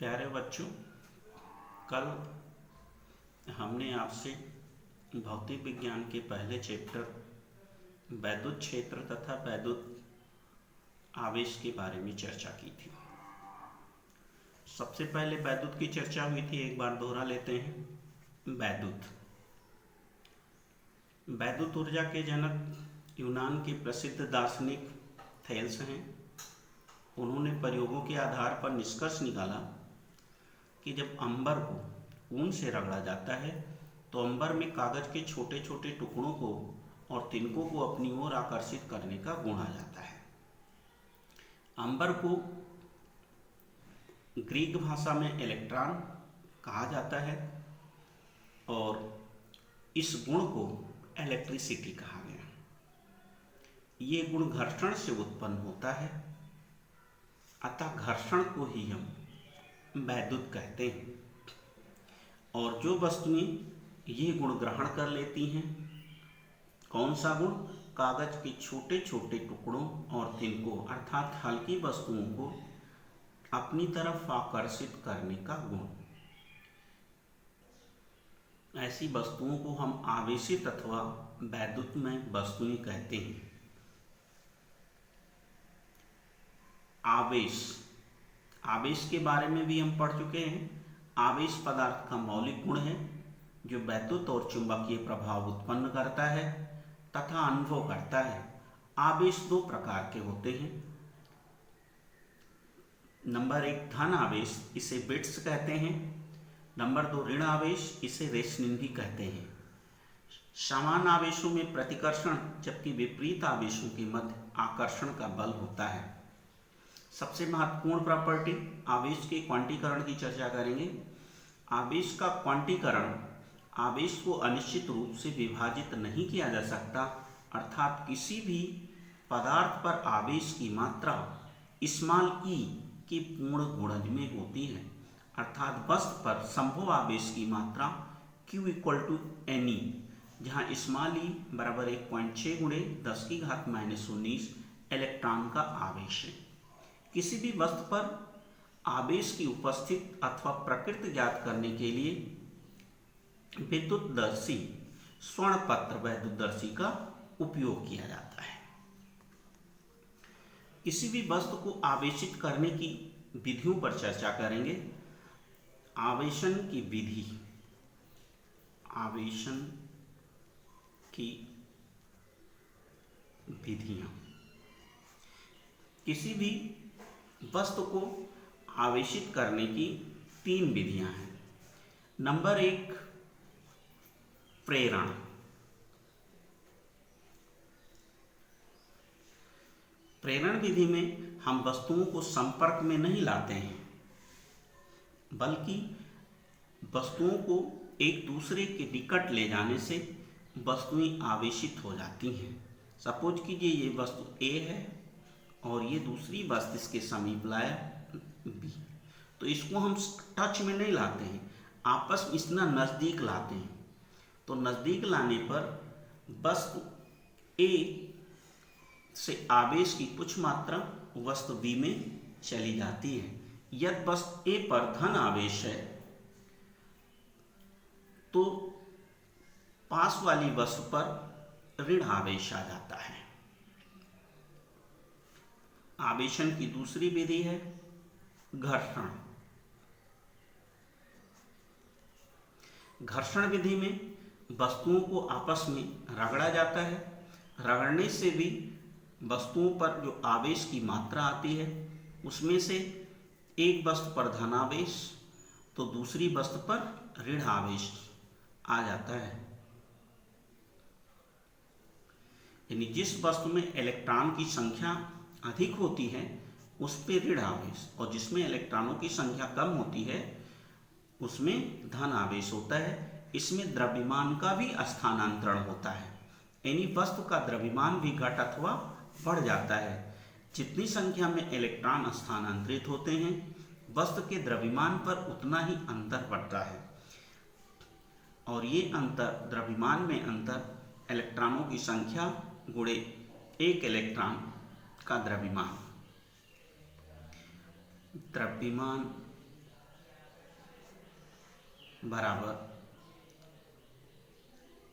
प्यारे बच्चों, कल हमने आपसे भौतिक विज्ञान के पहले चैप्टर वैद्युत क्षेत्र तथा वैद्युत आवेश के बारे में चर्चा की थी। सबसे पहले वैद्युत की चर्चा हुई थी, एक बार दोहरा लेते हैं। वैद्युत ऊर्जा के जनक यूनान के प्रसिद्ध दार्शनिक थेल्स हैं। उन्होंने प्रयोगों के आधार पर निष्कर्ष निकाला कि जब अंबर को ऊन से रगड़ा जाता है तो अंबर में कागज के छोटे छोटे टुकड़ों को और तिनकों को अपनी ओर आकर्षित करने का गुण आ जाता है। अंबर को ग्रीक भाषा में इलेक्ट्रॉन कहा जाता है और इस गुण को इलेक्ट्रिसिटी कहा गया। ये गुण घर्षण से उत्पन्न होता है, अतः घर्षण को ही हम वैद्युत कहते हैं। और जो वस्तुएं ये गुण ग्रहण कर लेती हैं, कौन सा गुण? कागज के छोटे छोटे टुकड़ों और तिनकों अर्थात हल्की वस्तुओं को अपनी तरफ आकर्षित करने का गुण। ऐसी वस्तुओं को हम आवेशित अथवा वैद्युतमय वस्तुएं कहते हैं। आवेश के बारे में भी हम पढ़ चुके हैं। आवेश पदार्थ का मौलिक गुण है जो वैद्युत और चुंबकीय प्रभाव उत्पन्न करता है तथा अनुभव करता है। आवेश दो प्रकार के होते हैं। नंबर 1 धन आवेश, इसे बिट्स कहते हैं। नंबर 2 ऋण आवेश, इसे रेशनिंदी कहते हैं। समान आवेशों में प्रतिकर्षण जबकि विपरीत आवेशों के मध्य आकर्षण का बल होता है। सबसे महत्वपूर्ण प्रॉपर्टी आवेश के क्वांटीकरण की चर्चा करेंगे। आवेश का क्वांटीकरण, आवेश को अनिश्चित रूप से विभाजित नहीं किया जा सकता, अर्थात किसी भी पदार्थ पर आवेश की मात्रा स्मॉल ई की पूर्ण गुणज में होती है, अर्थात वस्तु पर संभव आवेश की मात्रा Q = Ne, जहाँ स्मॉल ई बराबर 1.6 × 10⁻⁻19 इलेक्ट्रॉन का आवेश है। किसी भी वस्तु पर आवेश की उपस्थिति अथवा प्रकृति ज्ञात करने के लिए विद्युतदर्शी स्वर्णपत्र वैद्युतदर्शी का उपयोग किया जाता है। किसी भी वस्तु को आवेशित करने की विधियों पर चर्चा करेंगे। आवेशन की विधि, आवेशन की विधियां। किसी भी वस्तु को आवेशित करने की 3 विधियां हैं। नंबर 1 प्रेरण। प्रेरण विधि में हम वस्तुओं को संपर्क में नहीं लाते हैं, बल्कि वस्तुओं को एक दूसरे के निकट ले जाने से वस्तुएं आवेशित हो जाती हैं। सपोज कीजिए ये वस्तु A है और ये दूसरी वस्तु इसके समीप लाया B, तो इसको हम टच में नहीं लाते हैं, आपस में इतना नज़दीक लाते हैं। तो नज़दीक लाने पर वस्तु A से आवेश की कुछ मात्रा वस्तु B में चली जाती है। यदि वस्तु A पर धन आवेश है तो पास वाली वस्तु पर ऋण आवेश आ जाता है। आवेशन की दूसरी विधि है घर्षण। घर्षण विधि में वस्तुओं को आपस में रगड़ा जाता है। रगड़ने से भी वस्तुओं पर जो आवेश की मात्रा आती है उसमें से एक वस्तु पर धन आवेश तो दूसरी वस्तु पर ऋण आवेश आ जाता है। यानी जिस वस्तु में इलेक्ट्रॉन की संख्या अधिक होती है उस पर ऋण आवेश और जिसमें इलेक्ट्रॉनों की संख्या कम होती है उसमें धन आवेश होता है। इसमें द्रव्यमान का भी स्थानांतरण होता है, यानी वस्तु का द्रव्यमान भी घट अथवा बढ़ जाता है। जितनी संख्या में इलेक्ट्रॉन स्थानांतरित होते हैं वस्तु के द्रव्यमान पर उतना ही अंतर बढ़ता है, और ये अंतर द्रव्यमान में अंतर इलेक्ट्रॉनों की संख्या गुणे एक इलेक्ट्रॉन का द्रव्यमान बराबर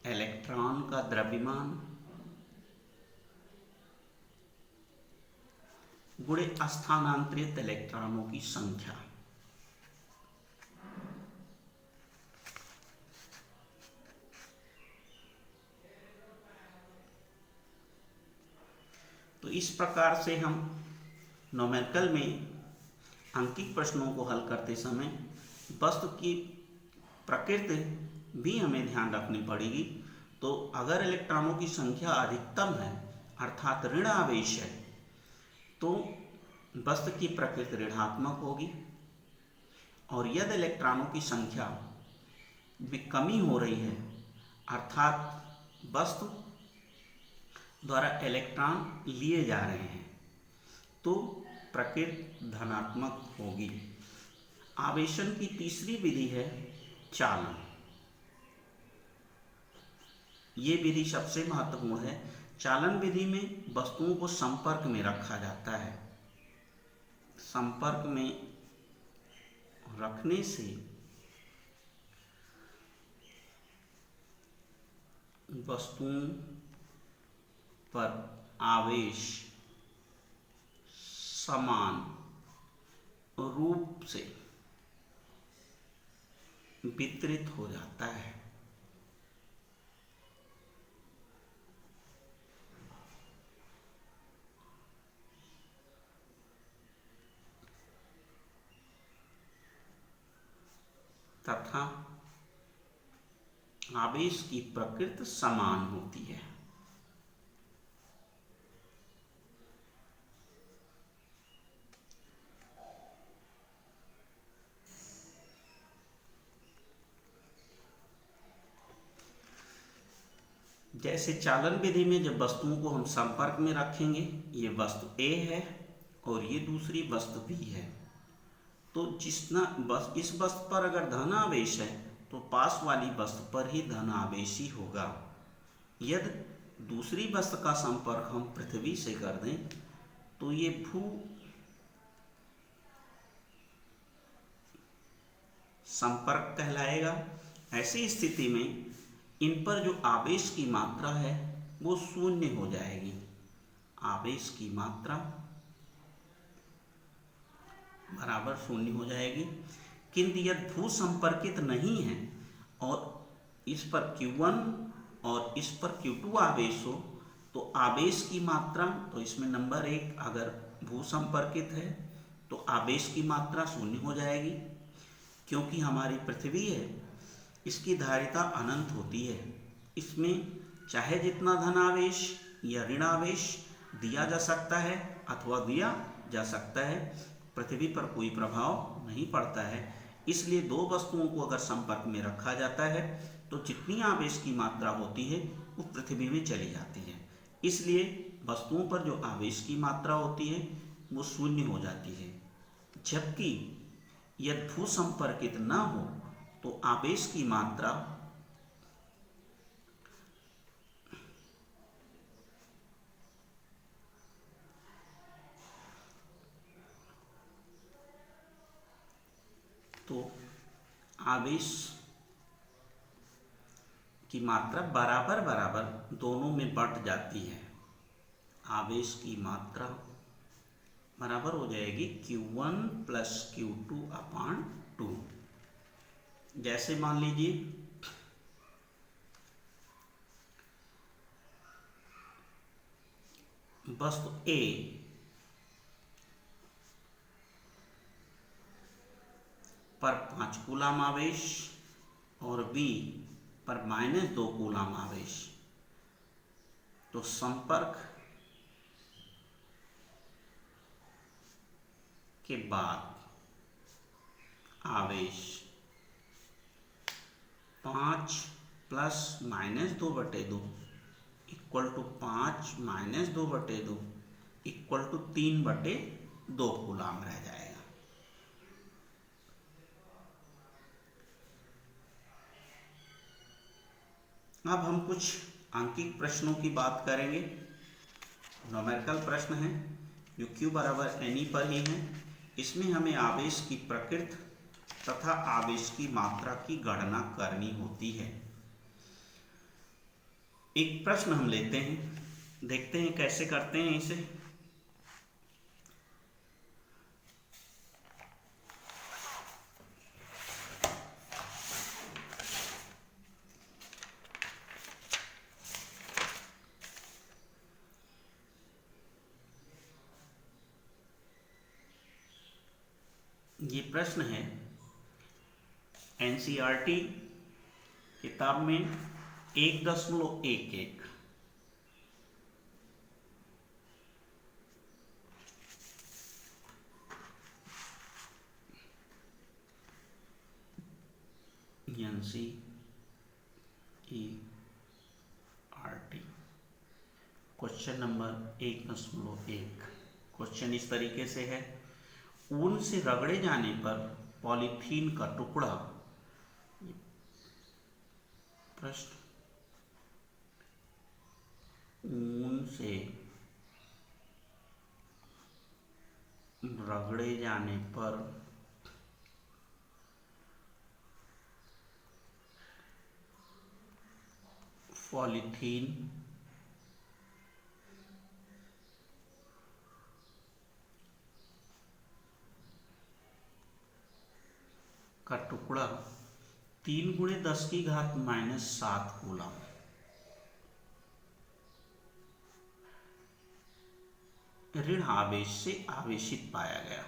इलेक्ट्रॉन का द्रव्यमान गुणे स्थानांतरित इलेक्ट्रॉनों की संख्या। तो इस प्रकार से हम न्यूमेरिकल में अंकित प्रश्नों को हल करते समय वस्तु की प्रकृति भी हमें ध्यान रखनी पड़ेगी। तो अगर इलेक्ट्रॉनों की संख्या अधिकतम है अर्थात ऋण आवेश है तो वस्तु की प्रकृति ऋणात्मक होगी, और यदि इलेक्ट्रॉनों की संख्या में कमी हो रही है अर्थात वस्तु द्वारा इलेक्ट्रॉन लिए जा रहे हैं तो प्रकृति धनात्मक होगी। आवेशन की तीसरी विधि है चालन। ये विधि सबसे महत्वपूर्ण है। चालन विधि में वस्तुओं को संपर्क में रखा जाता है। संपर्क में रखने से वस्तुओं पर आवेश समान रूप से वितरित हो जाता है। तथा आवेश की प्रकृति समान होती है। जैसे चालन विधि में जब वस्तुओं को हम संपर्क में रखेंगे, ये वस्तु A है और ये दूसरी वस्तु B है, तो इस वस्तु पर अगर धन आवेश है तो पास वाली वस्तु पर ही धन आवेश ही होगा। यदि दूसरी वस्तु का संपर्क हम पृथ्वी से कर दें तो ये भू संपर्क कहलाएगा। ऐसी स्थिति में इन पर जो आवेश की मात्रा है वो शून्य हो जाएगी। आवेश की मात्रा बराबर शून्य हो जाएगी। किंतु यदि भू संपर्कित नहीं है और इस पर Q1 और इस पर Q2 आवेश हो तो आवेश की मात्रा, तो इसमें नंबर 1 अगर भू संपर्कित है तो आवेश की मात्रा शून्य हो जाएगी, क्योंकि हमारी पृथ्वी है इसकी धारिता अनंत होती है। इसमें चाहे जितना धन आवेश या ऋण आवेश दिया जा सकता है अथवा दिया जा सकता है, पृथ्वी पर कोई प्रभाव नहीं पड़ता है। इसलिए दो वस्तुओं को अगर संपर्क में रखा जाता है तो जितनी आवेश की मात्रा होती है वो पृथ्वी में चली जाती है। इसलिए वस्तुओं पर जो आवेश की मात्रा होती है वो शून्य हो जाती है। जबकि यदि भू संपर्कित न हो तो आवेश की मात्रा बराबर बराबर दोनों में बंट जाती है। आवेश की मात्रा बराबर हो जाएगी Q1 प्लस Q2 अपान 2। जैसे मान लीजिए वस्तु A पर 5 कूलम आवेश और B पर -2 कूलम आवेश, तो संपर्क के बाद आवेश 5 plus -2/2 equal to 5 -2/2 equal to 3/2 coulomb रह जाएगा। अब हम कुछ अंकित प्रश्नों की बात करेंगे। न्यूमेरिकल प्रश्न है जो Q बराबर NE पर ही है। इसमें हमें आवेश की प्रकृति तथा आवेश की मात्रा की गणना करनी होती है। एक प्रश्न हम लेते हैं, देखते हैं कैसे करते हैं इसे। ये प्रश्न है एनसीईआरटी किताब में 1.11। NCERT question number 1.1। क्वेश्चन इस तरीके से है, ऊन से रगड़े जाने पर पॉलीथीन का टुकड़ा, प्रश्न, ऊन से रगड़े जाने पर पॉलीथीन का टुकड़ा 3×10⁻⁷ कूलम ऋण आवेश से आवेशित पाया गया।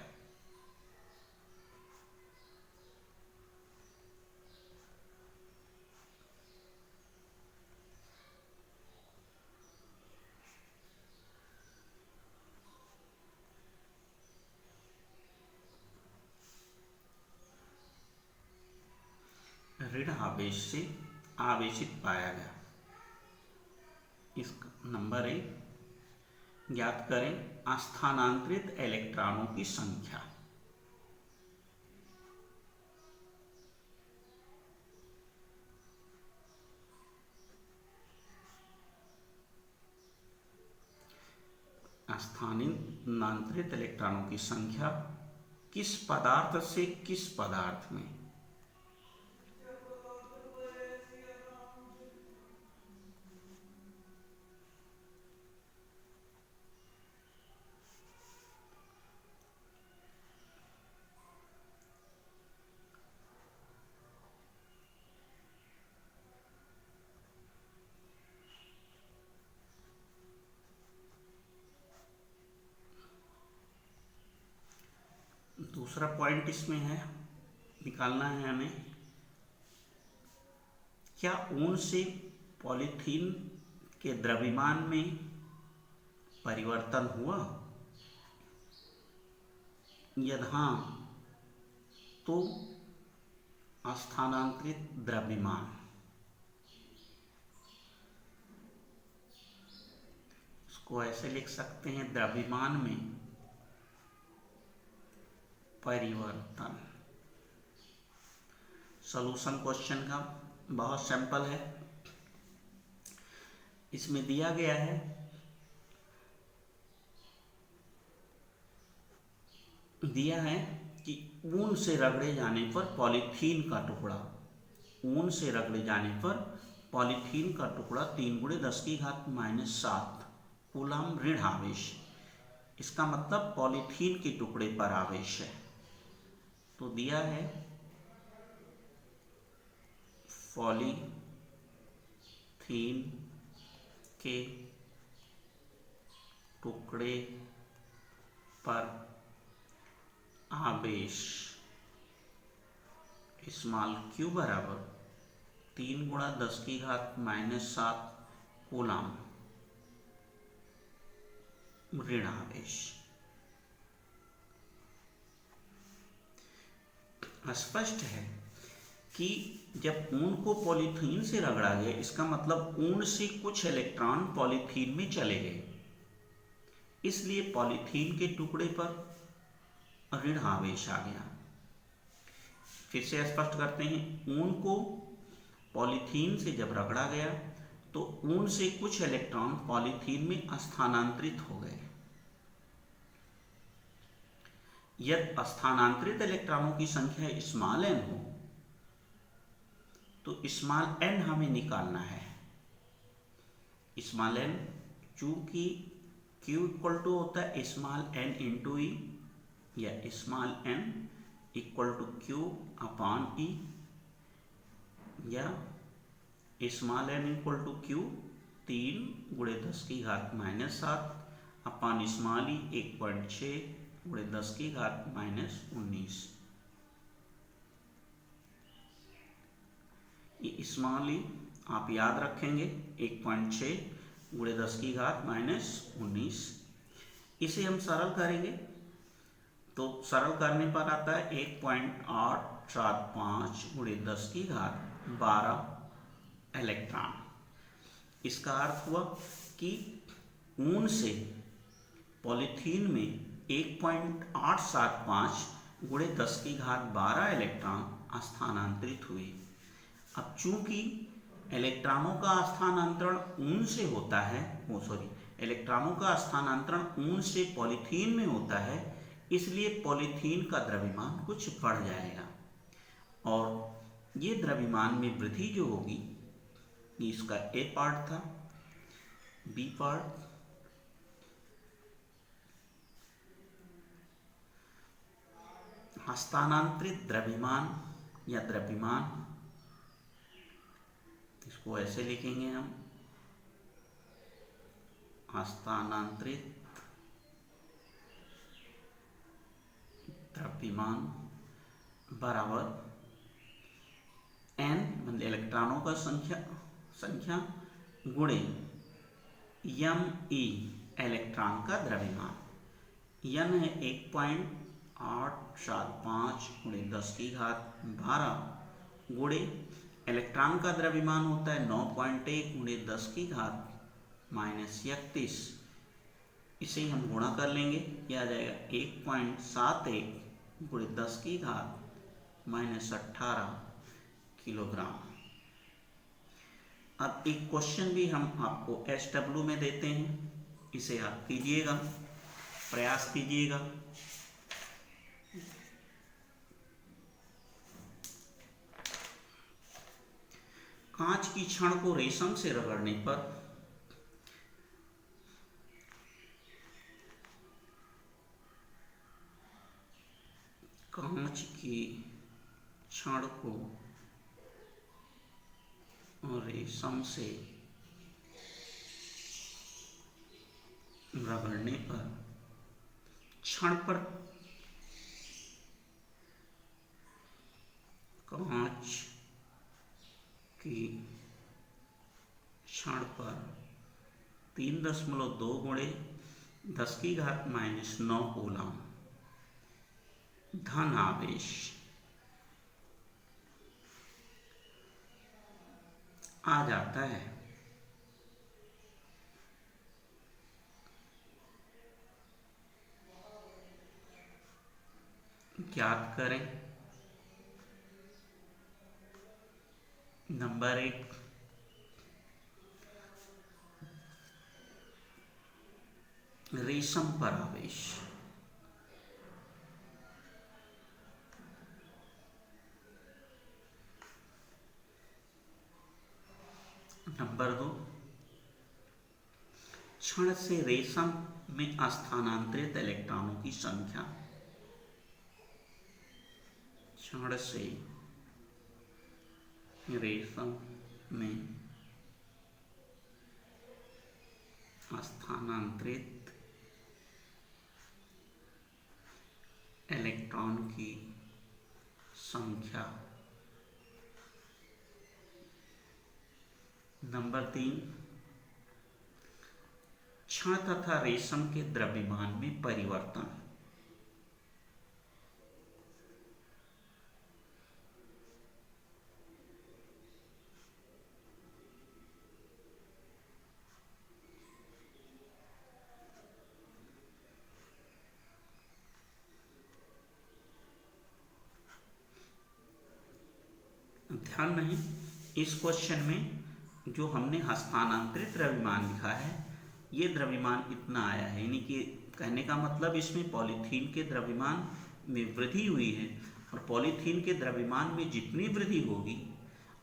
ऋण आवेश से आवेशित पाया गया। इस नंबर 1, ज्ञात करें स्थानांतरित इलेक्ट्रॉनों की संख्या। स्थानांतरित इलेक्ट्रॉनों की संख्या किस पदार्थ से किस पदार्थ में। दूसरा पॉइंट इसमें है, निकालना है हमें, क्या ऊन से पॉलीथीन के द्रव्यमान में परिवर्तन हुआ? यदि हाँ तो स्थानांतरित द्रव्यमान, इसको ऐसे लिख सकते हैं, द्रव्यमान में परिवर्तन। सॉल्यूशन क्वेश्चन का बहुत सिंपल है। इसमें दिया गया है कि ऊन से रगड़े जाने पर पॉलीथीन का टुकड़ा, ऊन से रगड़े जाने पर पॉलीथीन का टुकड़ा 3×10⁻⁷ कूलम ऋण आवेश। इसका मतलब पॉलीथीन के टुकड़े पर आवेश है। तो दिया है पॉलीथीन के टुकड़े पर आवेश स्मॉल q बराबर 3×10⁻⁷ कूलम ऋण आवेश। स्पष्ट है कि जब ऊन को पॉलीथीन से रगड़ा गया, इसका मतलब ऊन से कुछ इलेक्ट्रॉन पॉलीथीन में चले गए, इसलिए पॉलीथीन के टुकड़े पर ऋण आवेश आ गया। फिर से स्पष्ट करते हैं, ऊन को पॉलीथीन से जब रगड़ा गया तो ऊन से कुछ इलेक्ट्रॉन पॉलीथीन में स्थानांतरित हो गए। यदि स्थानांतरित इलेक्ट्रॉनों की संख्या स्मॉल n हो तो स्मॉल n हमें निकालना है। स्मॉल n चूंकि Q इक्वल टू होता है स्मॉल n इंटू ई या small n equal to Q upon e या small n equal to Q 3 गुणे 10 की घात -7 अपॉन स्मॉल ई 1.6 गुणे 10 की घात -19। ये स्मॉल ई आप याद रखेंगे 1.6 गुणे 10 की घात -19। इसे हम सरल करेंगे तो सरल करने पर आता है 1.875 गुणे 10 की घात 12 इलेक्ट्रॉन। इसका अर्थ हुआ कि ऊन से पॉलीथीन में 1.875 गुणे 10 की घात 12 इलेक्ट्रॉन स्थानांतरित हुए। अब चूंकि इलेक्ट्रॉनों का स्थानांतरण ऊन से होता है, इलेक्ट्रॉनों का स्थानांतरण ऊन से पॉलीथीन में होता है, इसलिए पॉलीथीन का द्रव्यमान कुछ बढ़ जाएगा और ये द्रव्यमान में वृद्धि जो होगी, ये इसका ए पार्ट था। बी पार्ट हस्तांतरित द्रव्यमान या द्रव्यमान, इसको ऐसे लिखेंगे हम, हस्तांतरित द्रव्यमान बराबर n मतलब इलेक्ट्रॉनों का संख्या गुणे me इलेक्ट्रॉन का द्रव्यमान। n है 1.875 गुणे 10 की घात 12 गुणे इलेक्ट्रॉन का द्रव्यमान होता है 9.1 गुणे 10 की घात -31। इसे हम गुणा कर लेंगे, क्या आ जाएगा 1.71 गुणे 10 की घात -18 किलोग्राम। अब एक क्वेश्चन भी हम आपको SW में देते हैं, इसे आप कीजिएगा, प्रयास कीजिएगा। कांच की छड़ को रेशम से रगड़ने पर कांच की छड़ को रेशम से रगड़ने पर छड़ पर कांच की छड़ पर 3.2 गुणे 10 की घात -9 कूलम धन आवेश आ जाता है। ज्ञात करें। नंबर 1, रेशम पर आवेश। नंबर 2, छड़ से रेशम में स्थानांतरित इलेक्ट्रॉनों की संख्या। छड़ से रेशम में स्थानांतरित इलेक्ट्रॉन की संख्या। नंबर 3, छड़ तथा रेशम के द्रव्यमान में परिवर्तन। ध्यान रहे, इस क्वेश्चन में जो हमने हस्तांतरित द्रव्यमान लिखा है, ये द्रव्यमान इतना आया है, यानी कि कहने का मतलब इसमें पॉलीथीन के द्रव्यमान में वृद्धि हुई है और पॉलीथीन के द्रव्यमान में जितनी वृद्धि होगी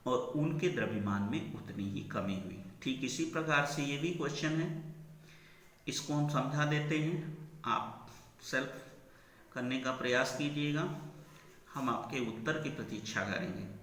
और उनके द्रव्यमान में उतनी ही कमी हुई। ठीक इसी प्रकार से ये भी क्वेश्चन है, इसको हम समझा देते हैं, आप सेल्फ करने का प्रयास कीजिएगा, हम आपके उत्तर की प्रतीक्षा करेंगे।